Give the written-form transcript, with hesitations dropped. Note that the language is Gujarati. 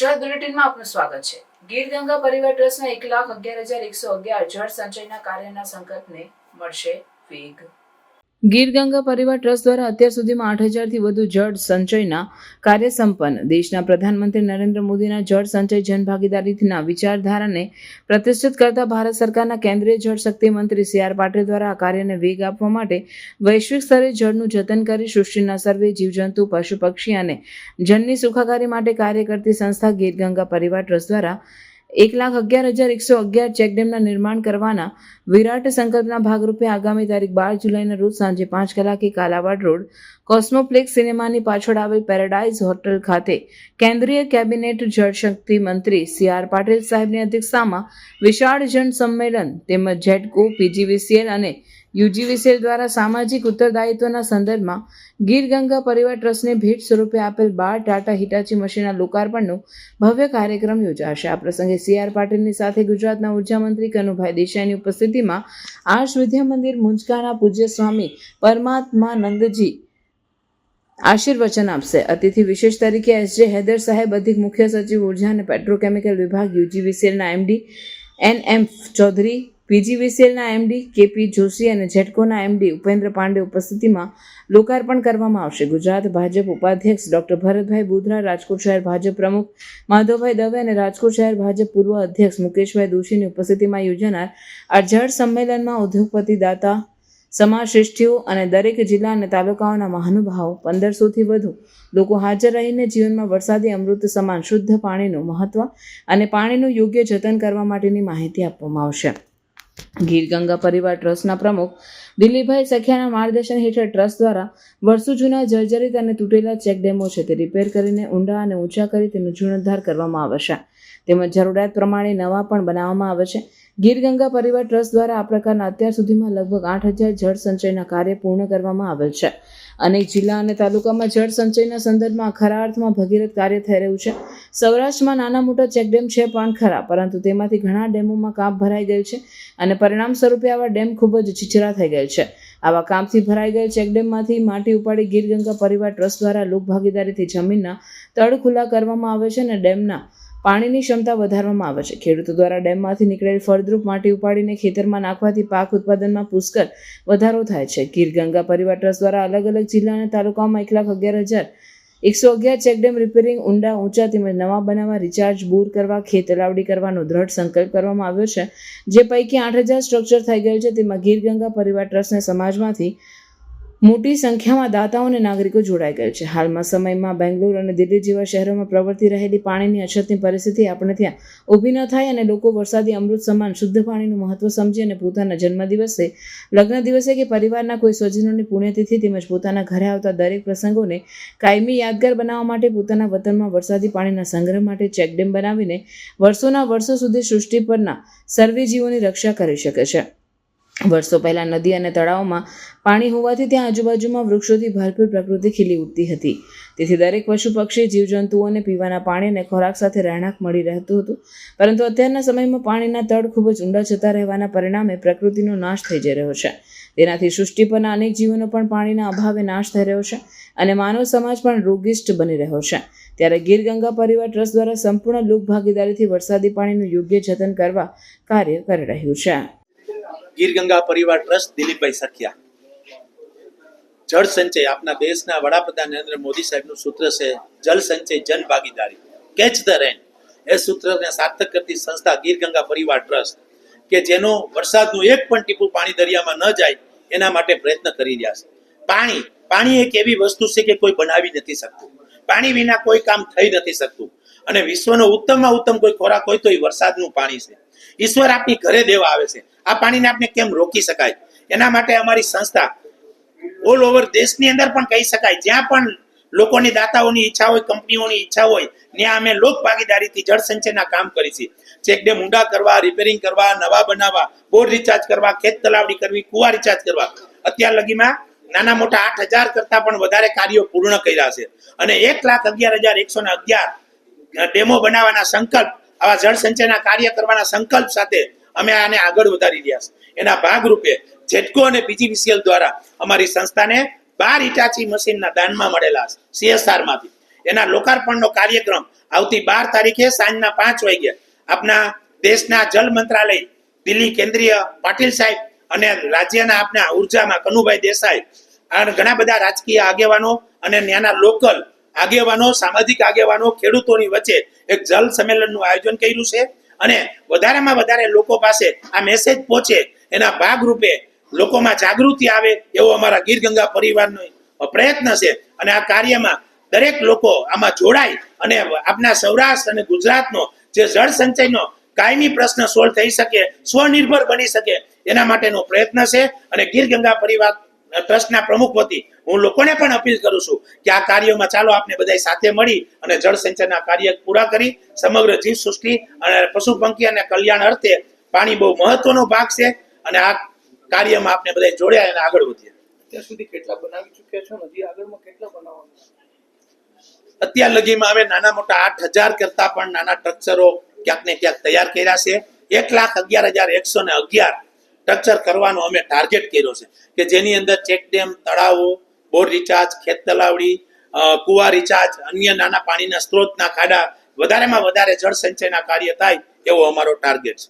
ગુજરાત બુલેટિનમાં આપનું સ્વાગત છે। ગીર ગંગા પરિવાર ટ્રસ્ટના 1,11,111 જળ સંચયના કાર્યના સંકલ્પને મળશે વેગ। ગીર ગંગા પરિવાર ટ્રસ્ટ દ્વારા અત્યાર સુધીમાં 8,000થી વધુ જળ સંચયના કાર્ય સંપન્ન। દેશના પ્રધાનમંત્રી નરેન્દ્ર મોદીના જળ સંચય જનભાગીદારીના વિચારધારાને પ્રતિષ્ઠિત કરતા ભારત સરકારના કેન્દ્રીય જળ શક્તિ મંત્રી CR પાટીલ દ્વારા આ કાર્યને વેગ આપવા માટે વૈશ્વિક સ્તરે જળનું જતન કરી સૃષ્ટિના સર્વે જીવજંતુ, પશુ પક્ષી અને જનની સુખાકારી માટે કાર્ય કરતી સંસ્થા ગીર ગંગા પરિવાર ટ્રસ્ટ દ્વારા 1,11,111 ચેકડેમના નિર્માણ કરવાના વિરાટ સંકલ્પના ભાગરૂપે આગામી તારીખ 12 જુલાઈના રોજ સાંજે 5 કલાકે કાલાવાડ રોડ કોસ્મોપ્લેક્સ સિનેમાની પાછળ આવેલ પેરાડાઇઝ હોટલ ખાતે કેન્દ્રીય કેબિનેટ જળશક્તિ મંત્રી CR પાટીલ સાહેબની અધ્યક્ષતામાં વિશાળ જન સંમેલન તેમજ જેટકો, PGVCL અને UGVCL દ્વારા સામાજિક ઉત્તરદાયિત્વના સંદર્ભમાં ગીર ગંગા પરિવાર ટ્રસ્ટને ભેટ સ્વરૂપે આપેલ 12 ટાટા હિટાચી મશીનના લોકાર્પણનો ભવ્ય કાર્યક્રમ યોજાશે। આ પ્રસંગે CR પાટીલની સાથે ગુજરાતના ઉર્જા મંત્રી કનુભાઈ દેસાઈની ઉપસ્થિતિમાં આર્ષ વિદ્યા મંદિર મુંજકાના પૂજ્ય સ્વામી પરમાત્માનંદજી આશીર્વચન આપશે। અતિથિ વિશેષ તરીકે SJ હૈદર સાહેબ, અધિક મુખ્ય સચિવ ઉર્જા અને પેટ્રોકેમિકલ વિભાગ, UGVCLના MD NM Chaudhary, PGVCLના MD KP Joshi અને જેટકોના MD ઉપેન્દ્ર પાંડે ઉપસ્થિતિમાં લોકાર્પણ કરવામાં આવશે। ગુજરાત ભાજપ ઉપાધ્યક્ષ ડોક્ટર ભરતભાઈ બુધરા, રાજકોટ શહેર ભાજપ પ્રમુખ માધવભાઈ દવે અને રાજકોટ શહેર ભાજપ પૂર્વ અધ્યક્ષ મુકેશભાઈ દોશીની ઉપસ્થિતિમાં યોજાનાર આ જળ સંમેલનમાં ઉદ્યોગપતિ, દાતા, સમાજશ્રેષ્ઠીઓ અને દરેક જિલ્લા અને તાલુકાઓના મહાનુભાવો 1500થી વધુ લોકો હાજર રહીને જીવનમાં વરસાદી અમૃત સમાન શુદ્ધ પાણીનું મહત્વ અને પાણીનું યોગ્ય જતન કરવા માટેની માહિતી આપવામાં આવશે। ગીર ગંગા પરિવાર ટ્રસ્ટના પ્રમુખ દિલીપભાઈ સખિયાના માર્ગદર્શન હેઠળ ટ્રસ્ટ દ્વારા વર્ષો જૂના જર્જરિત અને તૂટેલા ચેકડેમો છે તે રિપેર કરીને ઊંડા અને ઊંચા કરી તેનો જીર્ણોદ્ધાર કરવામાં આવશે તેમજ જરૂરિયાત પ્રમાણે નવા પણ બનાવવામાં આવે છે। ગીર ગંગા પરિવાર ટ્રસ્ટ દ્વારા આ પ્રકારના અત્યાર સુધીમાં લગભગ 8,000 જળ સંચયના કાર્ય પૂર્ણ કરવામાં આવેલ છે। અનેક જિલ્લા અને તાલુકામાં જળ સંચયના સંદર્ભમાં ખરા અર્થમાં ભગીરથ કાર્ય થઈ રહ્યું છે। સૌરાષ્ટ્રમાં નાના મોટા ચેકડેમ છે પણ ખરા, પરંતુ તેમાંથી ઘણા ડેમોમાં કાપ ભરાઈ ગયેલ છે અને પરિણામ સ્વરૂપે આવા ડેમ ખૂબ જ છીછરા થઈ ગયેલ છે। આવા કામથી ભરાઈ ગયેલ ચેકડેમમાંથી માટી ઉપાડી ગીર ગંગા પરિવાર ટ્રસ્ટ દ્વારા લોક ભાગીદારીથી જમીનના તળ ખુલ્લા કરવામાં આવે છે અને ડેમના પાણીની ક્ષમતા વધારવામાં આવે છે। ખેડૂતો દ્વારા ડેમમાંથી નીકળેલ ફળદ્રુપ માટી ઉપાડીને ખેતરમાં નાખવાથી પાક ઉત્પાદનમાં પુષ્કળ વધારો થાય છે। ગીર ગંગા પરિવાર ટ્રસ્ટ દ્વારા અલગ અલગ જિલ્લા અને તાલુકાઓમાં 1,11,111 ચેકડેમ રિપેરિંગ, ઊંડા ઊંચા તેમજ નવા બનાવવા, રિચાર્જ, બોર કરવા, ખેત તલાવડી કરવાનો દ્રઢ સંકલ્પ કરવામાં આવ્યો છે। જે પૈકી 8,000 સ્ટ્રક્ચર થઈ ગયેલ છે તેમાં ગીર ગંગા પરિવાર ટ્રસ્ટને સમાજમાંથી મોટી સંખ્યામાં દાતાઓ અને નાગરિકો જોડાઈ ગયેલ છે। હાલમાં સમયમાં બેંગ્લોર અને દિલ્હી જેવા શહેરોમાં પ્રવર્તી રહેલી પાણીની અછતની પરિસ્થિતિ આપણે ત્યાં ઊભી ન થાય અને લોકો વરસાદી અમૃત સમાન શુદ્ધ પાણીનું મહત્વ સમજી અને પોતાના જન્મદિવસે, લગ્ન દિવસે કે પરિવારના કોઈ સ્વજનોની પુણ્યતિથિ તેમજ પોતાના ઘરે આવતા દરેક પ્રસંગોને કાયમી યાદગાર બનાવવા માટે પોતાના વતનમાં વરસાદી પાણીના સંગ્રહ માટે ચેકડેમ બનાવીને વર્ષોના વર્ષો સુધી સૃષ્ટિ પરના સર્વે જીવોની રક્ષા કરી શકે છે। વર્ષો પહેલા નદી અને તળાવમાં પાણી હોવાથી ત્યાં આજુબાજુમાં વૃક્ષોથી ભરપૂર પ્રકૃતિ ખીલી ઉઠતી હતી, તેથી દરેક પશુ પક્ષી જીવજંતુઓને પીવાના પાણી અને ખોરાક સાથે રહેણાંક મળી રહેતું હતું। પરંતુ અત્યારના સમયમાં પાણીના તળ ખૂબ જ ઊંડા જતા રહેવાના પરિણામે પ્રકૃતિનો નાશ થઈ જઈ રહ્યો છે। તેનાથી સૃષ્ટિ પરના અનેક જીવોનો પણ પાણીના અભાવે નાશ થઈ રહ્યો છે અને માનવ સમાજ પણ રોગિષ્ટ બની રહ્યો છે। ત્યારે ગીર ગંગા પરિવાર ટ્રસ્ટ દ્વારા સંપૂર્ણ લોક ભાગીદારીથી વરસાદી પાણીનું યોગ્ય જતન કરવા કાર્ય કરી રહ્યું છે। ગીર ગંગા પરિવાર ટ્રસ્ટ, દિલીપભાઈ સખિયા। જળ સંચય આપના દેશના વડાપ્રધાન નરેન્દ્ર મોદી સાહેબનું સૂત્ર છે, જલ સંચય જન ભાગીદારી, કેચ ધ રેન। એ સૂત્રને સાર્થક કરતી સંસ્થા ગીર ગંગા પરિવાર ટ્રસ્ટ કે જેનો વરસાદનું એક પણ ટીપું પાણી દરિયામાં ન જાય એના માટે પ્રયત્ન કરી રહ્યા છે। પાણી એક એવી વસ્તુ છે કે કોઈ બનાવી નથી શકતું, પાણી વિના કોઈ કામ થઈ નથી શકતું અને વિશ્વનો ઉત્તમમાં ઉત્તમ કોઈ ખોરાક હોય તો એ વરસાદનું પાણી છે। ઈશ્વર આપની ઘરે દેવા આવે છે, આ પાણીને આપણે કેમ રોકી શકાય? એના માટે અમારી સંસ્થા ઓલ ઓવર દેશની અંદર પણ કહી શકાય, જ્યાં પણ લોકોની, દાતાઓની ઈચ્છા હોય, કંપનીઓની ઈચ્છા હોય, ત્યાં અમે લોક ભાગીદારીથી જળ સંચયના કામ કરી છીએ। ચેકડેમ ઊંડા કરવા, રિપેરિંગ કરવા, નવા બનાવવા, બોર રિચાર્જ કરવા, ખેત તલાવડી કરવી, કુવા રિચાર્જ કરવા, અત્યાર લગીમાં નાના મોટા 8,000 કરતા પણ વધારે કાર્યો પૂર્ણ કર્યા છે અને 1,11,111 ડેમો બનાવવાના સંકલ્પ, આવા જળ સંચયના કાર્ય કરવાના સંકલ્પ સાથે અમે આને આગળ વધારી રહ્યા છીએ। એના ભાગરૂપે જેટકો અને PGVCL દ્વારા અમારી સંસ્થાને 12 હિટાચી મશીનના દાનમાં મળેલા છે CSR માંથી। એના લોકાર્પણનો કાર્યક્રમ આવતી 12 તારીખે સાંજના 5 વાગ્યે આપના દેશના જલ મંત્રાલય દિલ્હી કેન્દ્રીય પાટીલ સાહેબ અને રાજ્યના આપના ઉર્જામાં કનુભાઈ દેસાઈ અને ઘણા બધા રાજકીય આગેવાનો અને ત્યાંના લોકલ આગેવાનો, સામાજિક આગેવાનો, ખેડૂતોની વચ્ચે એક જલ સંમેલનનું આયોજન કર્યું છે અને વધારેમાં વધારે લોકો પાસે આ મેસેજ પહોંચે એના ભાગરૂપે લોકોમાં જાગૃતિ આવે એવો અમારા ગીર ગંગા પરિવારનો પ્રયત્ન છે અને આ કાર્યમાં દરેક લોકો આમાં જોડાય અને આપણા સૌરાષ્ટ્ર અને ગુજરાતનો જે જળ સંચયનો કાયમી પ્રશ્ન સોલ્વ થઈ શકે, સ્વનિર્ભર બની શકે એના માટેનો પ્રયત્ન છે અને ગીર ગંગા પરિવાર ટ્રસ્ટના પ્રમુખ વતી હું લોકોને પણ અપીલ કરું છું કે આ કાર્યોમાં ચાલો આપણે બધા સાથે મળી અને જળ સંચયના કાર્ય પૂરા કરી સમગ્ર જીવ સૃષ્ટિ અને પશુ પંખી અને કલ્યાણ અર્થે પાણી બહુ મહત્વનો ભાગ છે અને આ કાર્યમાં આપણે બધા જોડ્યા અને આગળ વધીએ. અત્યાર સુધી કેટલા બનાવી ચૂક્યા છો? હજી આગળમાં કેટલા બનાવવાના? અત્યાર લગીમાં હવે નાના મોટા 8,000 કરતા પણ નાના સ્ટ્રક્ચરો ક્યાંક ને ક્યાંક તૈયાર કર્યા છે. 1,11,111 સ્ટ્રક્ચર કરવાનો અમે ટાર્ગેટ કર્યો છે કે જેની અંદર ચેકડેમ, તળાવો, બોર રિચાર્જ, ખેત તલાવડી, કુવા રિચાર્જ, અન્ય નાના પાણીના સ્ત્રોતના ખાડા, વધારેમાં વધારે જળ સંચયના કાર્ય થાય એવો અમારો ટાર્ગેટ છે.